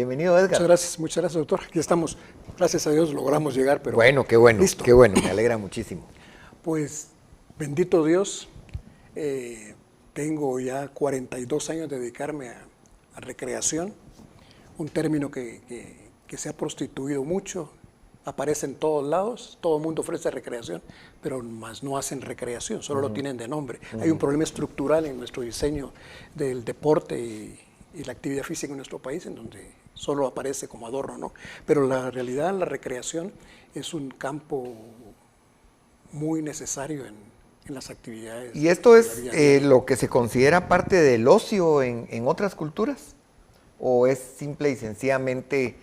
Bienvenido, Edgar. Muchas gracias, doctor. Aquí estamos. Gracias a Dios logramos llegar, pero Bueno, listo. qué bueno, me alegra muchísimo. Pues, bendito Dios, tengo ya 42 años de dedicarme a recreación, un término que se ha prostituido mucho, aparece en todos lados, todo el mundo ofrece recreación, pero más no hacen recreación, solo lo tienen de nombre. Hay un problema estructural en nuestro diseño del deporte y la actividad física en nuestro país, en donde solo aparece como adorno, ¿no? Pero la realidad, la recreación es un campo muy necesario en las actividades. ¿Y esto es lo que se considera parte del ocio en otras culturas? ¿O es simple y sencillamente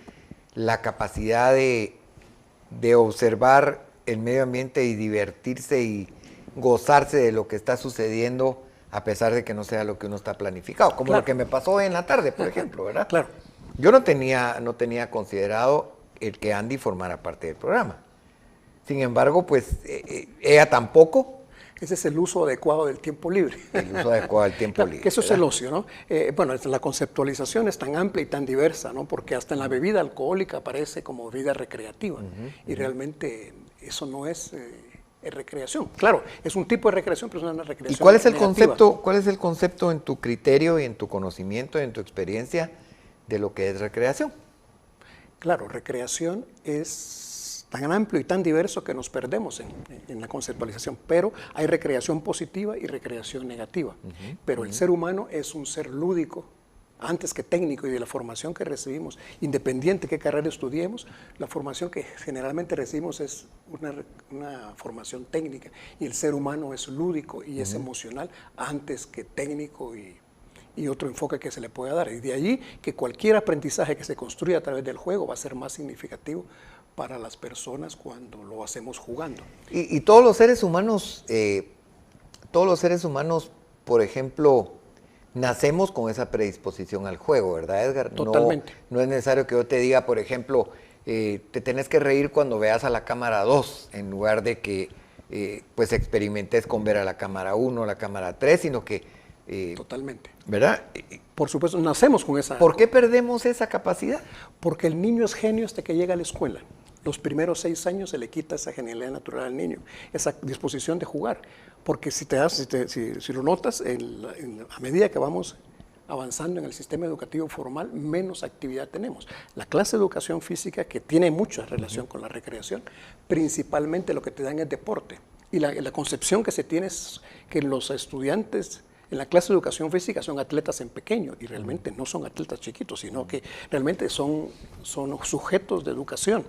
la capacidad de observar el medio ambiente y divertirse y gozarse de lo que está sucediendo a pesar de que no sea lo que uno está planificado? Como Claro. lo que me pasó en la tarde, por ejemplo, ¿verdad? Claro. Yo no tenía considerado el que Andy formara parte del programa. Sin embargo, pues ella tampoco. Ese es el uso adecuado del tiempo libre. El uso adecuado del tiempo Claro, libre. que eso es ¿verdad? el ocio, ¿no? Bueno, la conceptualización es tan amplia y tan diversa, ¿no? Porque hasta en la bebida alcohólica aparece como bebida recreativa. Y realmente eso no es recreación. Claro, es un tipo de recreación, pero es una recreación ¿Y cuál es el negativa. concepto? ¿Cuál es el concepto en tu criterio y en tu conocimiento, en tu experiencia de lo que es recreación? Claro, recreación es tan amplio y tan diverso que nos perdemos en la conceptualización, pero hay recreación positiva y recreación negativa. Pero el ser humano es un ser lúdico, antes que técnico, y de la formación que recibimos, independiente qué carrera estudiemos, la formación que generalmente recibimos es una formación técnica, y el ser humano es lúdico y es emocional antes que técnico y otro enfoque que se le pueda dar. Y de allí que cualquier aprendizaje que se construya a través del juego va a ser más significativo para las personas cuando lo hacemos jugando. Y todos los seres humanos, por ejemplo, nacemos con esa predisposición al juego, ¿verdad, Edgar? Totalmente. No es necesario que yo te diga, por ejemplo, te tenés que reír cuando veas a la cámara 2, en lugar de que pues experimentes con ver a la cámara 1, la cámara 3, sino que... Totalmente. ¿Verdad? Por supuesto, nacemos con esa... ¿Por qué perdemos esa capacidad? Porque el niño es genio hasta que llega a la escuela. Los primeros 6 años se le quita esa genialidad natural al niño, esa disposición de jugar. Porque si lo notas, a medida que vamos avanzando en el sistema educativo formal, menos actividad tenemos. La clase de educación física, que tiene mucha relación con la recreación, principalmente lo que te dan es deporte. Y la concepción que se tiene es que los estudiantes en la clase de educación física son atletas en pequeño, y realmente no son atletas chiquitos, sino que realmente son sujetos de educación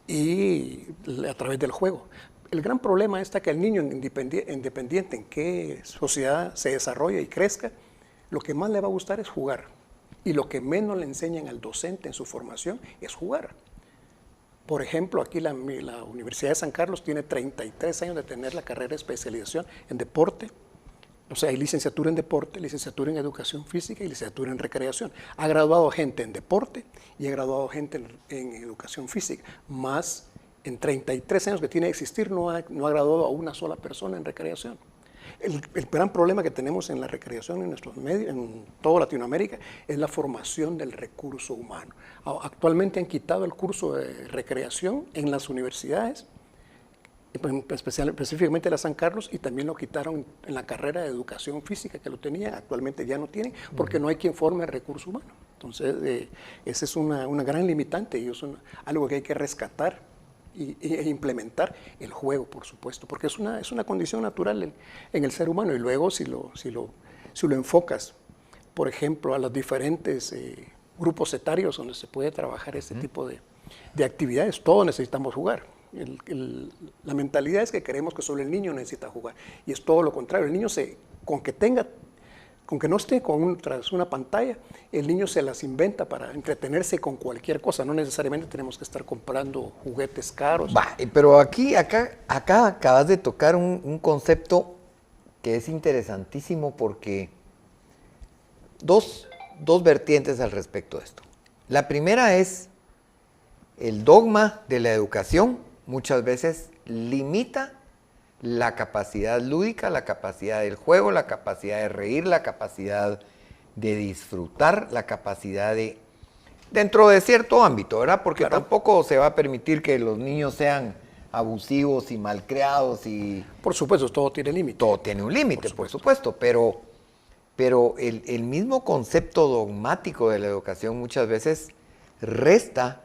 y a través del juego. El gran problema está que el niño independiente en qué sociedad se desarrolle y crezca, lo que más le va a gustar es jugar. Y lo que menos le enseñan al docente en su formación es jugar. Por ejemplo, aquí la Universidad de San Carlos tiene 33 años de tener la carrera de especialización en deporte. O sea, hay licenciatura en deporte, licenciatura en educación física y licenciatura en recreación. Ha graduado gente en deporte y ha graduado gente en educación física. Más en 33 años que tiene de existir no ha graduado a una sola persona en recreación. El gran problema que tenemos en la recreación en nuestros medios, en toda Latinoamérica, es la formación del recurso humano. Actualmente han quitado el curso de recreación en las universidades, específicamente la San Carlos, y también lo quitaron en la carrera de educación física que lo tenían, actualmente ya no tienen, porque no hay quien forme el recurso humano. Entonces, esa es una gran limitante y es algo que hay que rescatar e implementar el juego, por supuesto, porque es una condición natural en el ser humano. Y luego, si lo enfocas, por ejemplo, a los diferentes grupos etarios donde se puede trabajar este tipo de actividades, todos necesitamos jugar. La mentalidad es que creemos que solo el niño necesita jugar, y es todo lo contrario. El niño con que no esté tras una pantalla, el niño se las inventa para entretenerse con cualquier cosa. No necesariamente tenemos que estar comprando juguetes caros. Pero acá acabas de tocar un concepto que es interesantísimo, porque dos vertientes al respecto de esto. La primera es el dogma de la educación. Muchas veces limita la capacidad lúdica, la capacidad del juego, la capacidad de reír, la capacidad de disfrutar, la capacidad de dentro de cierto ámbito, ¿verdad? Porque Claro. tampoco se va a permitir que los niños sean abusivos y malcriados y Por supuesto, todo tiene límite. todo tiene un límite, por supuesto, pero el mismo concepto dogmático de la educación muchas veces resta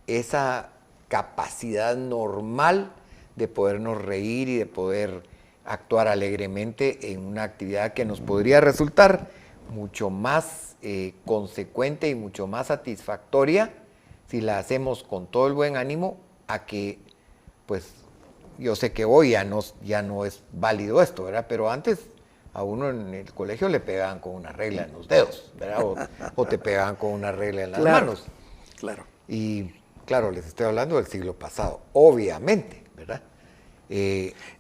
esa capacidad normal de podernos reír y de poder actuar alegremente en una actividad que nos podría resultar mucho más consecuente y mucho más satisfactoria si la hacemos con todo el buen ánimo a que, pues, yo sé que hoy ya no es válido esto, ¿verdad? Pero antes a uno en el colegio le pegaban con una regla en los dedos, ¿verdad? O te pegaban con una regla en las manos. Claro. Y claro, les estoy hablando del siglo pasado, obviamente, ¿verdad?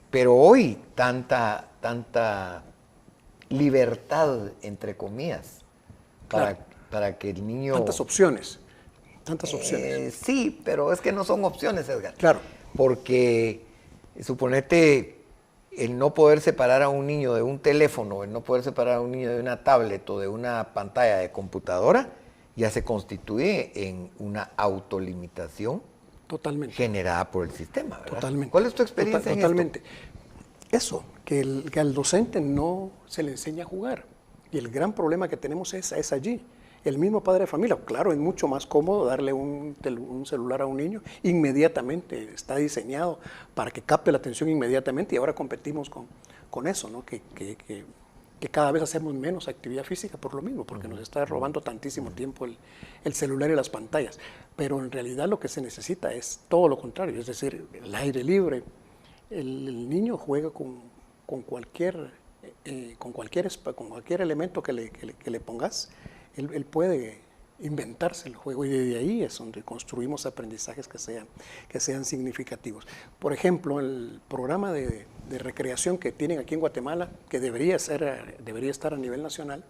Pero hoy tanta libertad, entre comillas, para que el niño... Tantas opciones. Sí, pero es que no son opciones, Edgar. Claro. Porque, suponete, el no poder separar a un niño de un teléfono, el no poder separar a un niño de una tablet o de una pantalla de computadora, ya se constituye en una autolimitación Totalmente. generada por el sistema, ¿verdad? Totalmente. ¿Cuál es tu experiencia en esto? Totalmente. Eso, que al docente no se le enseña a jugar. Y el gran problema que tenemos es allí. El mismo padre de familia, claro, es mucho más cómodo darle un celular a un niño inmediatamente, está diseñado para que capte la atención inmediatamente y ahora competimos con eso, ¿no? Que cada vez hacemos menos actividad física por lo mismo, porque nos está robando tantísimo tiempo el celular y las pantallas. Pero en realidad lo que se necesita es todo lo contrario, es decir, el aire libre. El niño juega con cualquier elemento que le pongas. Él puede inventarse el juego y desde ahí es donde construimos aprendizajes que sean significativos. Por ejemplo, el programa de recreación que tienen aquí en Guatemala, que debería estar a nivel nacional,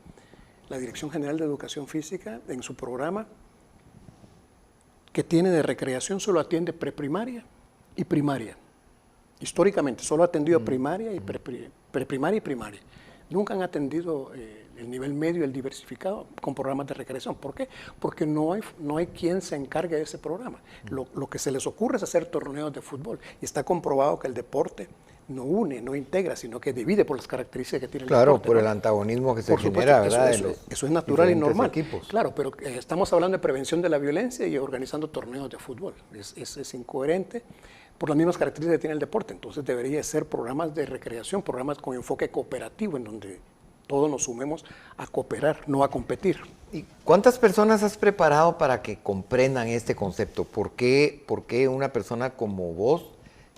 la Dirección General de Educación Física, en su programa que tiene de recreación, solo atiende preprimaria y primaria. Históricamente, solo ha atendido primaria y preprimaria y primaria. Nunca han atendido el nivel medio, el diversificado, con programas de recreación. ¿Por qué? Porque no hay quien se encargue de ese programa. Lo que se les ocurre es hacer torneos de fútbol. Y está comprobado que el deporte no une, no integra, sino que divide por las características que tiene el deporte. Claro, por ¿no? el antagonismo que se Por supuesto, genera, ¿verdad? Eso es natural y normal. Equipos. Claro, pero estamos hablando de prevención de la violencia y organizando torneos de fútbol. Es incoherente por las mismas características que tiene el deporte. Entonces debería ser programas de recreación, programas con enfoque cooperativo, en donde todos nos sumemos a cooperar, no a competir. ¿Y cuántas personas has preparado para que comprendan este concepto? ¿Por qué una persona como vos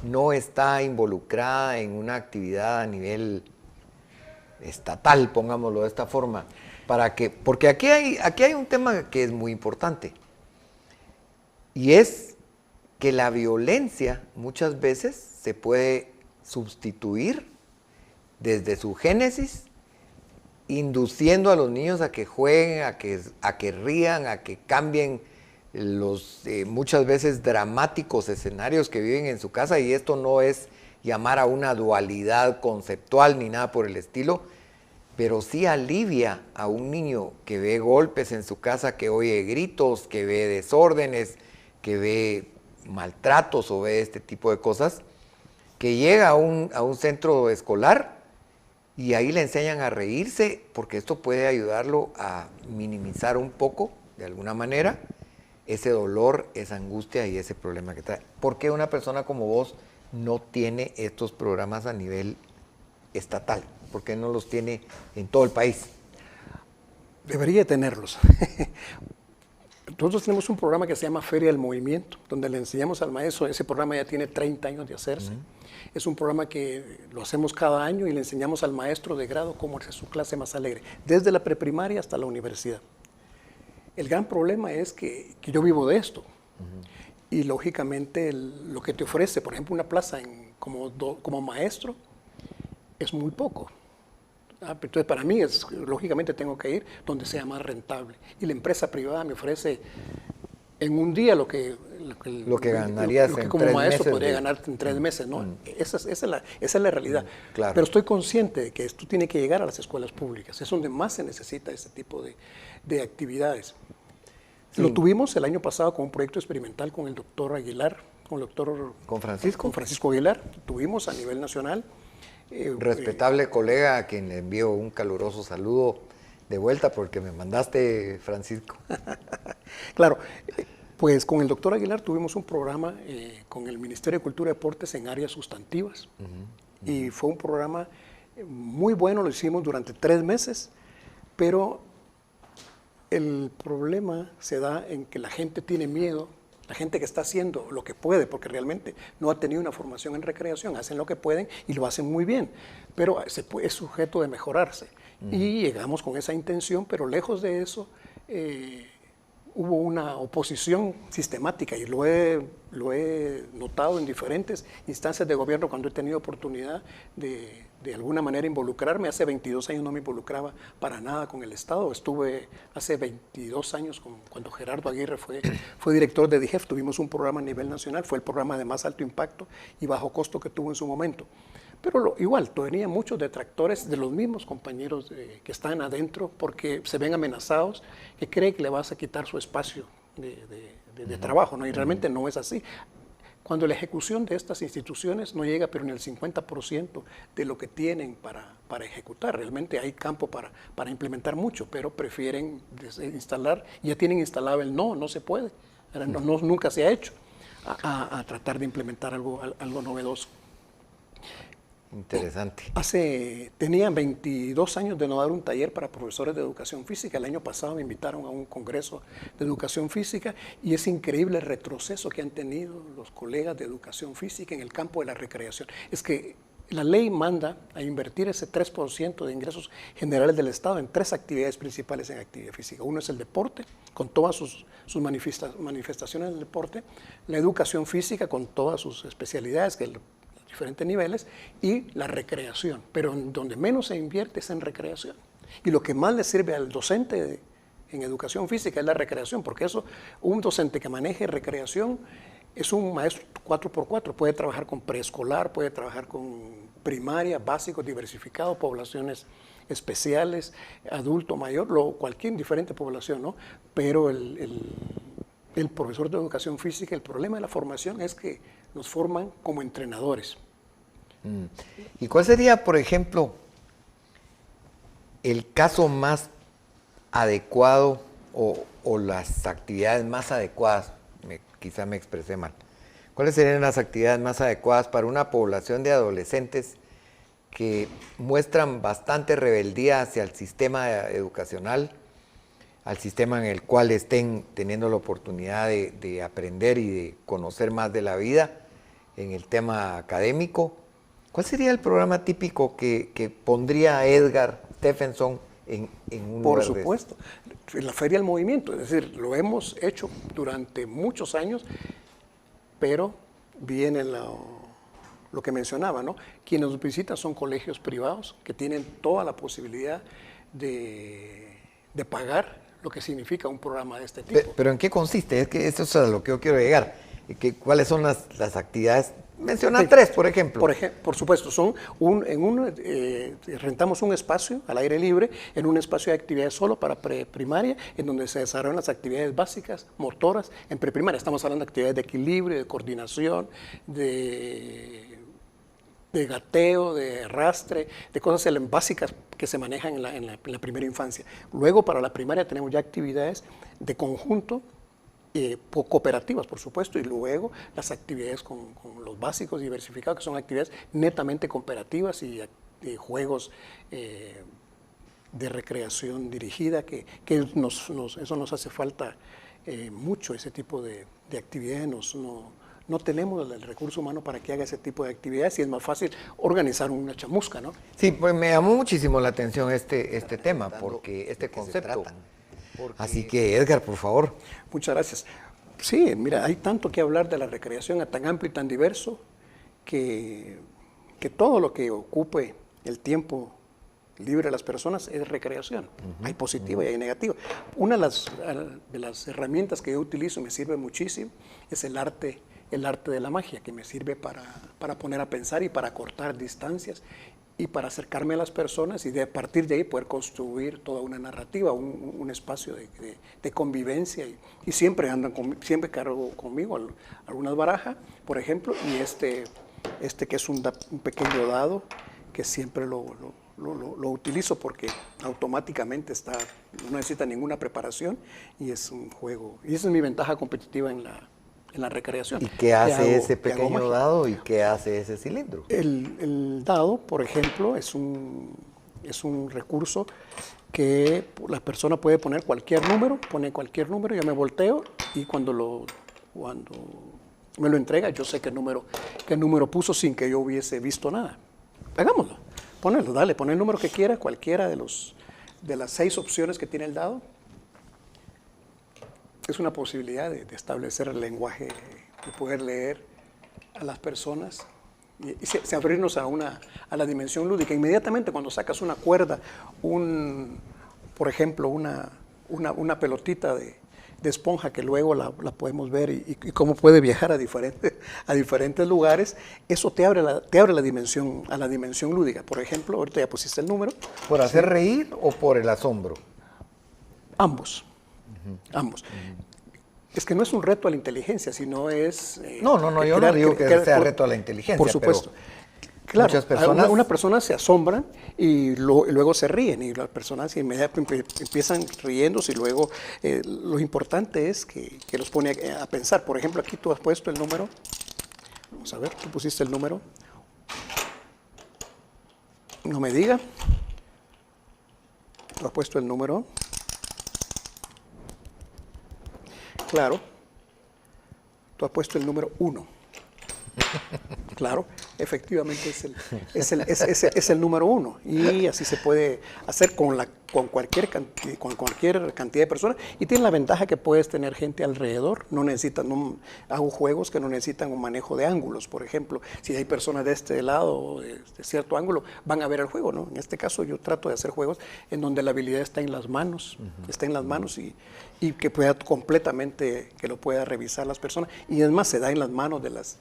no está involucrada en una actividad a nivel estatal, pongámoslo de esta forma? Porque aquí hay un tema que es muy importante, y es que la violencia muchas veces se puede sustituir desde su génesis, induciendo a los niños a que jueguen, a que rían, a que cambien los muchas veces dramáticos escenarios que viven en su casa. Y esto no es llamar a una dualidad conceptual ni nada por el estilo, pero sí alivia a un niño que ve golpes en su casa, que oye gritos, que ve desórdenes, que ve maltratos o ve este tipo de cosas, que llega a un centro escolar y ahí le enseñan a reírse, porque esto puede ayudarlo a minimizar un poco, de alguna manera, ese dolor, esa angustia y ese problema que trae. ¿Por qué una persona como vos no tiene estos programas a nivel estatal? ¿Por qué no los tiene en todo el país? Debería tenerlos. Nosotros tenemos un programa que se llama Feria del Movimiento, donde le enseñamos al maestro. Ese programa ya tiene 30 años de hacerse. Es un programa que lo hacemos cada año y le enseñamos al maestro de grado cómo hacer su clase más alegre, desde la preprimaria hasta la universidad. El gran problema es que yo vivo de esto. Y lógicamente lo que te ofrece, por ejemplo, una plaza como maestro, es muy poco. Entonces, para mí, lógicamente tengo que ir donde sea más rentable. Y la empresa privada me ofrece en un día lo que ganarías lo que en como 3 maestro meses podría ganar en 3 meses, ¿no? Esa es la realidad. Claro. Pero estoy consciente de que esto tiene que llegar a las escuelas públicas. Es donde más se necesita este tipo de actividades. Sí. Lo tuvimos el año pasado con un proyecto experimental con el doctor Aguilar, ¿Con Francisco? Con Francisco Aguilar. Tuvimos a nivel nacional. Respetable colega a quien le envío un caluroso saludo de vuelta porque me mandaste, Francisco. Claro, pues con el doctor Aguilar tuvimos un programa con el Ministerio de Cultura y Deportes en áreas sustantivas. Y fue un programa muy bueno, lo hicimos durante 3 meses, pero el problema se da en que la gente tiene miedo, la gente que está haciendo lo que puede, porque realmente no ha tenido una formación en recreación, hacen lo que pueden y lo hacen muy bien, pero es sujeto de mejorarse. Y llegamos con esa intención, pero lejos de eso, hubo una oposición sistemática y lo he notado en diferentes instancias de gobierno cuando he tenido oportunidad de alguna manera involucrarme. Hace 22 años no me involucraba para nada con el Estado. Estuve hace 22 años cuando Gerardo Aguirre fue director de DIGEF. Tuvimos un programa a nivel nacional, fue el programa de más alto impacto y bajo costo que tuvo en su momento. Pero igual, tenía muchos detractores de los mismos compañeros que están adentro porque se ven amenazados, que creen que le vas a quitar su espacio de trabajo, ¿no? Y realmente no es así. Cuando la ejecución de estas instituciones no llega pero ni al 50% de lo que tienen para ejecutar, realmente hay campo para implementar mucho, pero prefieren instalar, ya tienen instalado el no se puede, nunca se ha hecho, a tratar de implementar algo novedoso. Interesante. Tenía 22 años de no dar un taller para profesores de educación física. El año pasado me invitaron a un congreso de educación física y es increíble el retroceso que han tenido los colegas de educación física en el campo de la recreación. Es que la ley manda a invertir ese 3% de ingresos generales del Estado en 3 actividades principales en actividad física. Uno es el deporte, con todas sus manifestaciones del deporte, la educación física con todas sus especialidades, que diferentes niveles, y la recreación, pero en donde menos se invierte es en recreación. Y lo que más le sirve al docente en educación física es la recreación, porque un docente que maneje recreación es un maestro 4x4, puede trabajar con preescolar, puede trabajar con primaria, básicos, diversificados, poblaciones especiales, adulto, mayor, cualquier diferente población, ¿no? Pero el profesor de educación física, el problema de la formación es que nos forman como entrenadores. ¿Y cuál sería, por ejemplo, el caso más adecuado o las actividades más adecuadas? Quizá me expresé mal. ¿Cuáles serían las actividades más adecuadas para una población de adolescentes que muestran bastante rebeldía hacia el sistema educacional, al sistema en el cual estén teniendo la oportunidad de aprender y de conocer más de la vida en el tema académico? ¿Cuál sería el programa típico que pondría Edgar Stephenson en un lugar? Por supuesto, en la Feria del Movimiento, es decir, lo hemos hecho durante muchos años, pero viene lo que mencionaba, ¿no? Quienes nos visitan son colegios privados que tienen toda la posibilidad de pagar lo que significa un programa de este tipo. ¿Pero en qué consiste? Es que eso es a lo que yo quiero llegar. ¿Cuáles son las actividades? Menciona 3, por ejemplo. Por supuesto, rentamos un espacio al aire libre, en un espacio de actividades solo para preprimaria, en donde se desarrollan las actividades básicas, motoras, en preprimaria. Estamos hablando de actividades de equilibrio, de coordinación, de gateo, de arrastre, de cosas básicas que se manejan en la primera infancia. Luego, para la primaria tenemos ya actividades de conjunto, cooperativas, por supuesto, y luego las actividades con los básicos diversificados, que son actividades netamente cooperativas y juegos de recreación dirigida, que eso nos hace falta mucho, ese tipo de actividades. No tenemos el recurso humano para que haga ese tipo de actividades y es más fácil organizar una chamusca, ¿no? Sí, pues me llamó muchísimo la atención este tema, porque este concepto. Así que, Edgar, por favor. Muchas gracias. Sí, mira, hay tanto que hablar de la recreación, tan amplio y tan diverso, que todo lo que ocupe el tiempo libre de las personas es recreación. Hay positiva y hay negativa. Una de las herramientas que yo utilizo y me sirve muchísimo es el arte de la magia, que me sirve para poner a pensar y para cortar distancias y para acercarme a las personas y de a partir de ahí poder construir toda una narrativa, un espacio de convivencia. Y siempre siempre cargo conmigo algunas barajas, por ejemplo, y este que es un pequeño dado que siempre lo utilizo porque automáticamente no necesita ninguna preparación y es un juego. Y esa es mi ventaja competitiva en la recreación. ¿Y qué hace ese pequeño dado y qué hace ese cilindro? El dado, por ejemplo, es un recurso que la persona puede poner cualquier número, yo me volteo y cuando me lo entrega, yo sé qué número puso sin que yo hubiese visto nada. Hagámoslo, ponelo, dale, pon el número que quiera, cualquiera de las 6 opciones que tiene el dado. Es una posibilidad de establecer el lenguaje, de poder leer a las personas y abrirnos a la dimensión lúdica. Inmediatamente cuando sacas una cuerda, por ejemplo, una pelotita de esponja que luego la podemos ver y cómo puede viajar a diferentes lugares, eso te abre la dimensión, a la dimensión lúdica. Por ejemplo, ahorita ya pusiste el número. ¿Por hacer reír o por el asombro? Ambos. Ambos. Es que no es un reto a la inteligencia, sino es... yo no digo que sea reto a la inteligencia. Por supuesto. Claro, muchas personas... una persona se asombran y luego se ríen y las personas inmediatamente empiezan riéndose y luego lo importante es que los pone a pensar. Por ejemplo, aquí tú has puesto el número. Vamos a ver, tú pusiste el número. No me diga. Tú has puesto el número. Claro, tú has puesto el número 1. Claro, efectivamente es el número 1 y así se puede hacer con cualquier cantidad de personas y tiene la ventaja que puedes tener gente alrededor. Hago juegos que no necesitan un manejo de ángulos, por ejemplo, si hay personas de este lado o de cierto ángulo, van a ver el juego, ¿no? En este caso yo trato de hacer juegos en donde la habilidad está en las manos, y que pueda completamente, que lo pueda revisar las personas y es más, se da en las manos de las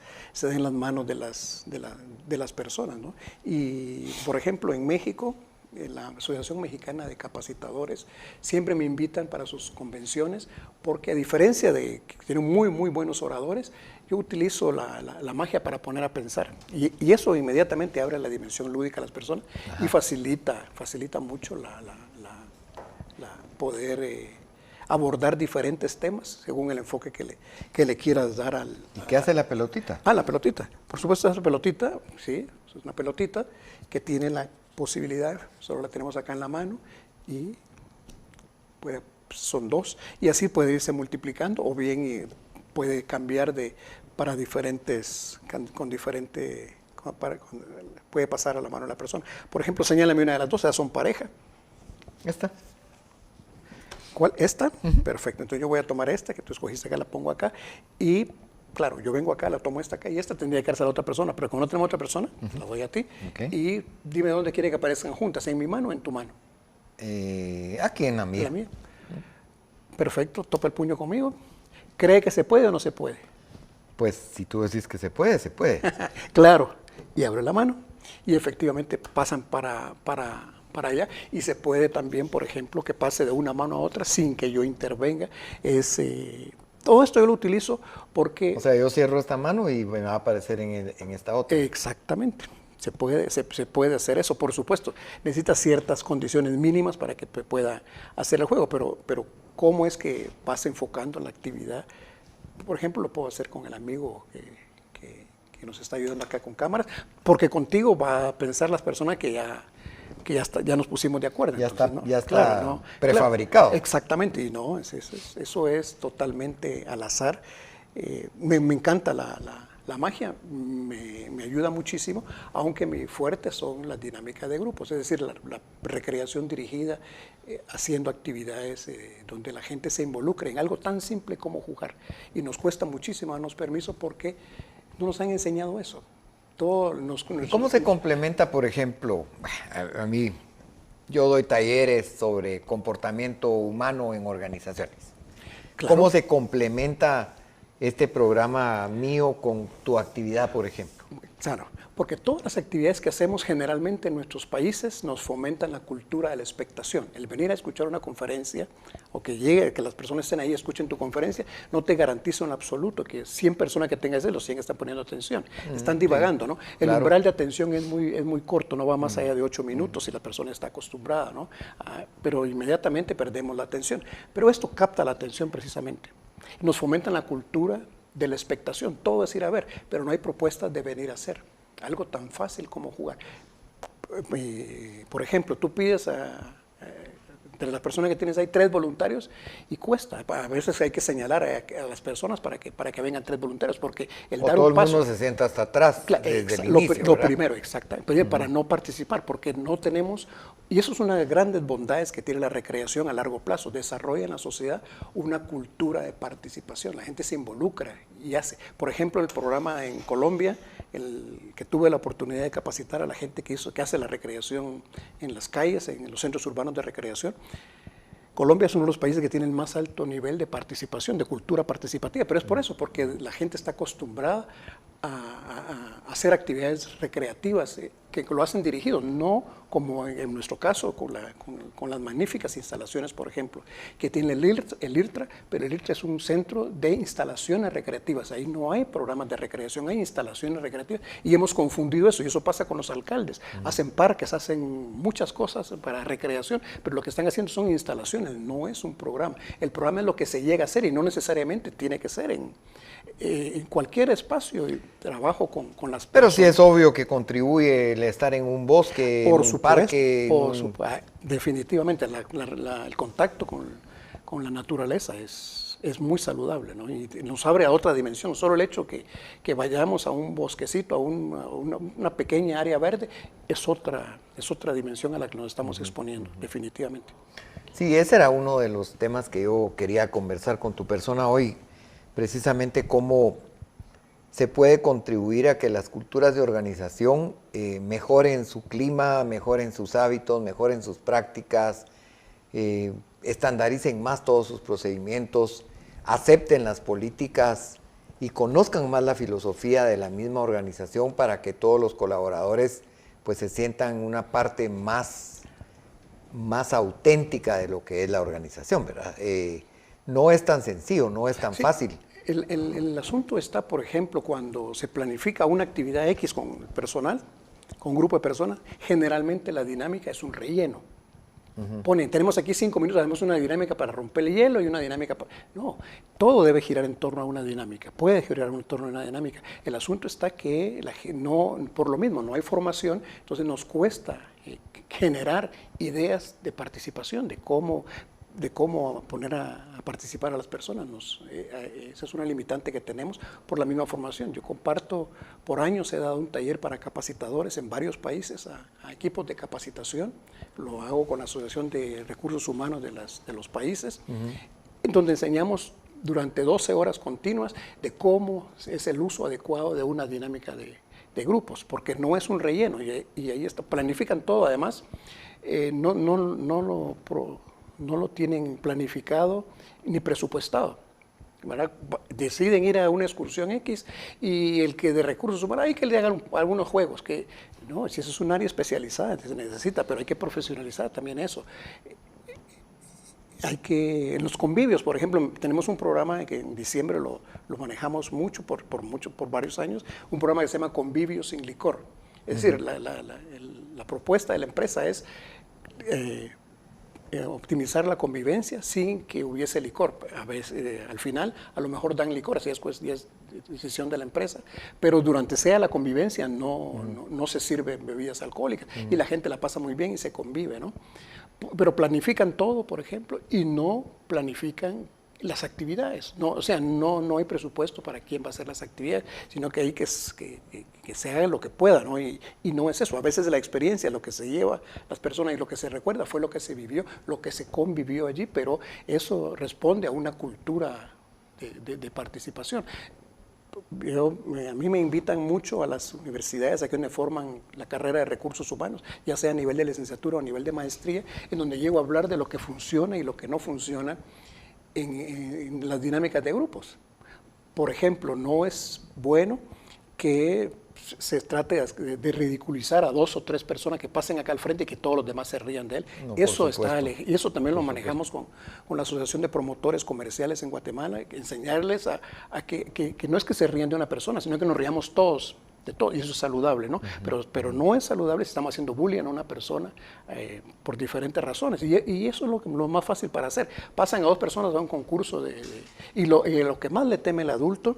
personas, ¿no? Y por ejemplo en México, la Asociación Mexicana de Capacitadores siempre me invitan para sus convenciones porque a diferencia de que tienen muy muy buenos oradores, yo utilizo la magia para poner a pensar y eso inmediatamente abre la dimensión lúdica a las personas. Ajá. Y facilita mucho la poder abordar diferentes temas según el enfoque que le quieras dar ¿Y qué hace la pelotita? La pelotita. Por supuesto, esa pelotita, sí, es una pelotita que tiene la posibilidad, solo la tenemos acá en la mano, y son 2, y así puede irse multiplicando, o bien puede cambiar para diferentes, puede pasar a la mano de la persona. Por ejemplo, señálame una de las 2, esas son pareja. Esta. ¿Cuál? ¿Esta? Perfecto. Entonces yo voy a tomar esta, que tú escogiste acá, la pongo acá. Y, claro, yo vengo acá, la tomo esta acá, y esta tendría que darse a la otra persona. Pero como no tenemos otra persona, la doy a ti. Okay. Y dime dónde quiere que aparezcan juntas, ¿en mi mano o en tu mano? Aquí en la mía. ¿En la mía? Perfecto. Topa el puño conmigo. ¿Cree que se puede o no se puede? Pues si tú decís que se puede, se puede. Claro. Y abre la mano. Y efectivamente pasan para allá, y se puede también, por ejemplo, que pase de una mano a otra sin que yo intervenga. Todo esto yo lo utilizo porque... O sea, yo cierro esta mano y me va a aparecer en esta otra. Exactamente. Se puede hacer eso, por supuesto. Necesita ciertas condiciones mínimas para que pueda hacer el juego, pero ¿cómo es que vas enfocando la actividad? Por ejemplo, lo puedo hacer con el amigo que nos está ayudando acá con cámaras, porque contigo va a pensar las personas que ya nos pusimos de acuerdo. Ya entonces, está, ¿no? ya está claro, ¿no? prefabricado. Claro, exactamente, y no, eso es totalmente al azar. Me encanta la magia, me ayuda muchísimo, aunque mi fuerte son las dinámicas de grupos, es decir, la recreación dirigida, haciendo actividades donde la gente se involucre en algo tan simple como jugar. Y nos cuesta muchísimo darnos permiso porque no nos han enseñado eso. ¿Cómo se complementa, por ejemplo, a mí, yo doy talleres sobre comportamiento humano en organizaciones? Claro. ¿Cómo se complementa este programa mío con tu actividad, por ejemplo? Claro, porque todas las actividades que hacemos generalmente en nuestros países nos fomentan la cultura de la expectación. El venir a escuchar una conferencia o que las personas estén ahí y escuchen tu conferencia, no te garantiza en absoluto que 100 personas que tengas, los 100 están poniendo atención. Están divagando, ¿no? El Claro. umbral de atención es muy corto, no va más allá de 8 minutos si la persona está acostumbrada, ¿no? Pero inmediatamente perdemos la atención. Pero esto capta la atención precisamente. Nos fomentan la cultura de la expectación, todo es ir a ver, pero no hay propuestas de venir a hacer. Algo tan fácil como jugar. Por ejemplo, tú pides entre las personas que tienes ahí 3 voluntarios y cuesta. A veces hay que señalar a las personas para que vengan 3 voluntarios, porque el O dar todo un el paso... mundo se sienta hasta atrás desde el Lo inicio, ¿verdad? primero, exactamente, para no participar, porque no tenemos, y eso es una de las grandes bondades que tiene la recreación a largo plazo, desarrolla en la sociedad una cultura de participación, la gente se involucra y hace. Por ejemplo, el programa en Colombia, que tuve la oportunidad de capacitar a la gente que hace la recreación en las calles, en los centros urbanos de recreación. Colombia es uno de los países que tiene el más alto nivel de participación, de cultura participativa, pero es por eso, porque la gente está acostumbrada a hacer actividades recreativas que lo hacen dirigido, no como en nuestro caso con las magníficas instalaciones, por ejemplo, que tiene el IRTRA, pero el IRTRA es un centro de instalaciones recreativas, ahí no hay programas de recreación, hay instalaciones recreativas, y hemos confundido eso, y eso pasa con los alcaldes, hacen parques, hacen muchas cosas para recreación, pero lo que están haciendo son instalaciones, no es un programa. El programa es lo que se llega a hacer y no necesariamente tiene que ser en cualquier espacio y trabajo con las Pero personas. sí es obvio que contribuye el estar en un bosque, Por en un supuesto, parque. definitivamente el contacto con la naturaleza es muy saludable, ¿no? Y nos abre a otra dimensión. Solo el hecho que vayamos a un bosquecito, a una pequeña área verde, es otra dimensión a la que nos estamos exponiendo, definitivamente. Sí, ese era uno de los temas que yo quería conversar con tu persona hoy, precisamente cómo se puede contribuir a que las culturas de organización mejoren su clima, mejoren sus hábitos, mejoren sus prácticas, estandaricen más todos sus procedimientos, acepten las políticas y conozcan más la filosofía de la misma organización para que todos los colaboradores pues se sientan una parte más auténtica de lo que es la organización, ¿verdad? No es tan sencillo, no es tan fácil. El asunto está, por ejemplo, cuando se planifica una actividad X con el personal, con un grupo de personas, generalmente la dinámica es un relleno. Tenemos aquí 5 minutos, hacemos una dinámica para romper el hielo y una dinámica para... No, todo debe girar en torno a una dinámica, puede girar en torno a una dinámica. El asunto está que por lo mismo no hay formación, entonces nos cuesta generar ideas de participación, de cómo poner a participar a las personas. Esa es una limitante que tenemos por la misma formación. Yo comparto, por años he dado un taller para capacitadores en varios países a equipos de capacitación. Lo hago con la Asociación de Recursos Humanos de los países, en donde enseñamos durante 12 horas continuas de cómo es el uso adecuado de una dinámica de grupos, porque no es un relleno y ahí está, planifican todo además, no lo tienen planificado ni presupuestado, ¿verdad? Deciden ir a una excursión X y el que de recursos humanos, hay que le hagan algunos juegos, que no, si eso es un área especializada, se necesita, pero hay que profesionalizar también eso. En los convivios, por ejemplo, tenemos un programa que en diciembre lo manejamos mucho, por varios años, un programa que se llama Convivios sin Licor. Es decir, la propuesta de la empresa es optimizar la convivencia sin que hubiese licor. A veces, al final, a lo mejor dan licor, así es decisión de la empresa, pero durante la convivencia no se sirven bebidas alcohólicas y la gente la pasa muy bien y se convive, ¿no? Pero planifican todo, por ejemplo, y no planifican las actividades. No, o sea, no hay presupuesto para quién va a hacer las actividades, sino que hay que se haga lo que pueda, ¿no? Y no es eso. A veces la experiencia, lo que se lleva las personas y lo que se recuerda fue lo que se vivió, lo que se convivió allí, pero eso responde a una cultura de participación. A mí me invitan mucho a las universidades, aquí donde forman la carrera de recursos humanos, ya sea a nivel de licenciatura o a nivel de maestría, en donde llego a hablar de lo que funciona y lo que no funciona en las dinámicas de grupos. Por ejemplo, no es bueno que se trate de ridiculizar a 2 o 3 personas que pasen acá al frente y que todos los demás se rían de él. No, Eso por supuesto. y eso también lo manejamos con la Asociación de Promotores Comerciales en Guatemala, enseñarles a que no es que se rían de una persona, sino que nos riamos todos de todo, y eso es saludable, ¿no? Pero no es saludable si estamos haciendo bullying a una persona por diferentes razones, y eso es lo más fácil para hacer. Pasan a 2 personas a un concurso y lo que más le teme el adulto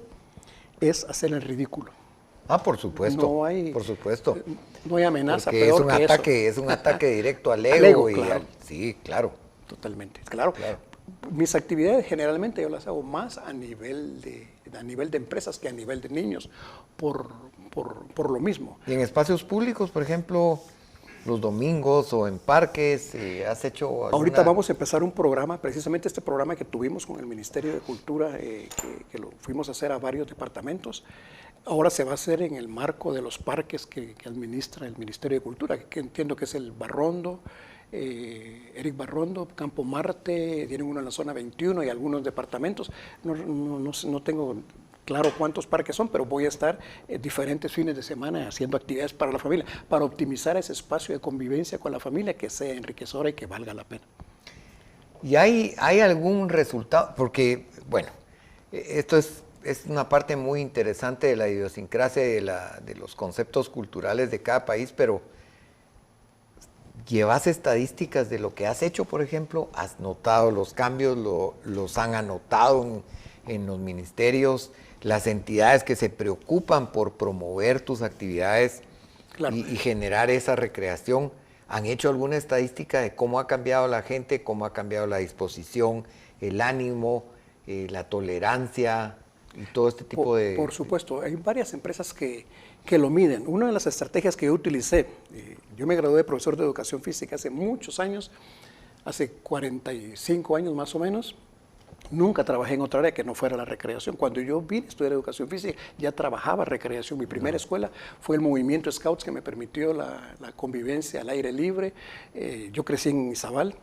es hacer el ridículo. Ah, por supuesto, por supuesto. No hay amenaza Porque peor que eso. es un ataque directo al Al ego. ego, claro. Sí, claro. Totalmente, claro. Mis actividades generalmente yo las hago más a nivel de empresas que a nivel de niños, por lo mismo. Y en espacios públicos, por ejemplo, los domingos o en parques, ¿has hecho alguna? Ahorita vamos a empezar un programa, precisamente este programa que tuvimos con el Ministerio de Cultura, que lo fuimos a hacer a varios departamentos. Ahora se va a hacer en el marco de los parques que administra el Ministerio de Cultura, que entiendo que es el Barrondo, Eric Barrondo, Campo Marte, tienen uno en la zona 21 y algunos departamentos. No tengo claro cuántos parques son, pero voy a estar diferentes fines de semana haciendo actividades para la familia, para optimizar ese espacio de convivencia con la familia que sea enriquecedora y que valga la pena. ¿Y hay algún resultado? Porque, bueno, esto es una parte muy interesante de la idiosincrasia de los conceptos culturales de cada país, pero ¿llevas estadísticas de lo que has hecho, por ejemplo? ¿Has notado los cambios? ¿Los han anotado en los ministerios? Las entidades que se preocupan por promover tus actividades y generar esa recreación, ¿han hecho alguna estadística de cómo ha cambiado la gente, cómo ha cambiado la disposición, el ánimo, la tolerancia y todo este tipo de... Por supuesto, hay varias empresas que lo miden. Una de las estrategias que yo utilicé, yo me gradué de profesor de educación física hace muchos años, hace 45 años más o menos. Nunca trabajé en otra área que no fuera la recreación. Cuando yo vine a estudiar educación física, ya trabajaba recreación. Mi primera escuela fue el movimiento Scouts, que me permitió la convivencia al aire libre. Yo crecí en Izabal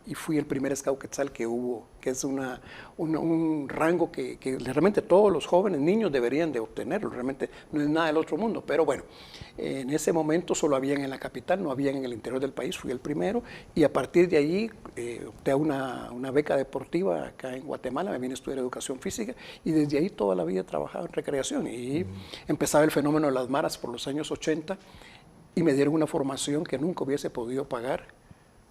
y fui el primer Scout Quetzal que hubo, que es un rango que realmente todos los jóvenes, niños deberían de obtenerlo. Realmente no es nada del otro mundo, pero bueno, en ese momento solo habían en la capital, no habían en el interior del país, fui el primero, y a partir de allí opté a una beca deportiva acá en Guatemala, me vine a estudiar educación física, y desde ahí toda la vida he trabajado en recreación, y empezaba el fenómeno de las maras por los años 80, y me dieron una formación que nunca hubiese podido pagar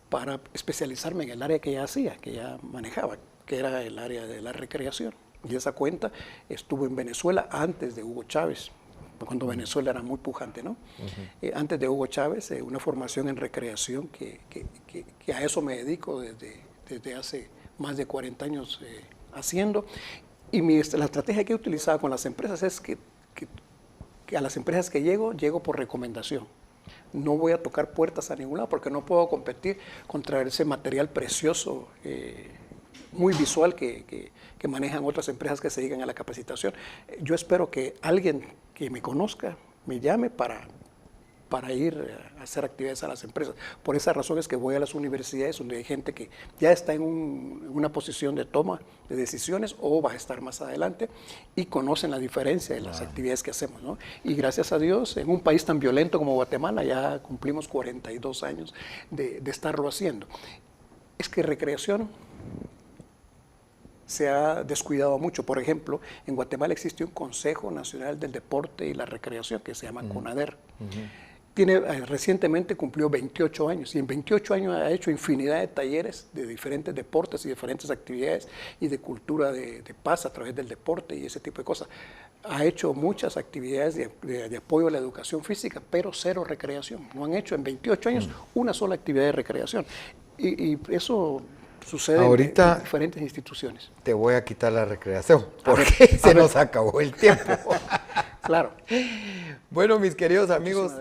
para especializarme en el área que ya hacía, que ya manejaba, que era el área de la recreación. Y esa cuenta estuvo en Venezuela antes de Hugo Chávez, cuando Venezuela era muy pujante, ¿no? Antes de Hugo Chávez, una formación en recreación que a eso me dedico desde hace más de 40 años haciendo. Y la estrategia que he utilizado con las empresas es que a las empresas que llego por recomendación. No voy a tocar puertas a ningún lado porque no puedo competir contra ese material precioso, muy visual que manejan otras empresas que se dedican a la capacitación. Yo espero que alguien que me conozca me llame para ir a hacer actividades a las empresas. Por esa razón es que voy a las universidades donde hay gente que ya está en una posición de toma de decisiones o va a estar más adelante y conocen la diferencia de las actividades que hacemos, ¿no? Y gracias a Dios, en un país tan violento como Guatemala, ya cumplimos 42 años de estarlo haciendo. Es que recreación se ha descuidado mucho. Por ejemplo, en Guatemala existe un Consejo Nacional del Deporte y la Recreación que se llama CONADER. Recientemente cumplió 28 años y en 28 años ha hecho infinidad de talleres de diferentes deportes y diferentes actividades y de cultura de paz a través del deporte y ese tipo de cosas. Ha hecho muchas actividades de apoyo a la educación física, pero cero recreación. No han hecho en 28 años una sola actividad de recreación. Y eso sucede ahorita en diferentes instituciones. Te voy a quitar la recreación porque se nos acabó el tiempo. Claro. Bueno, mis queridos amigos,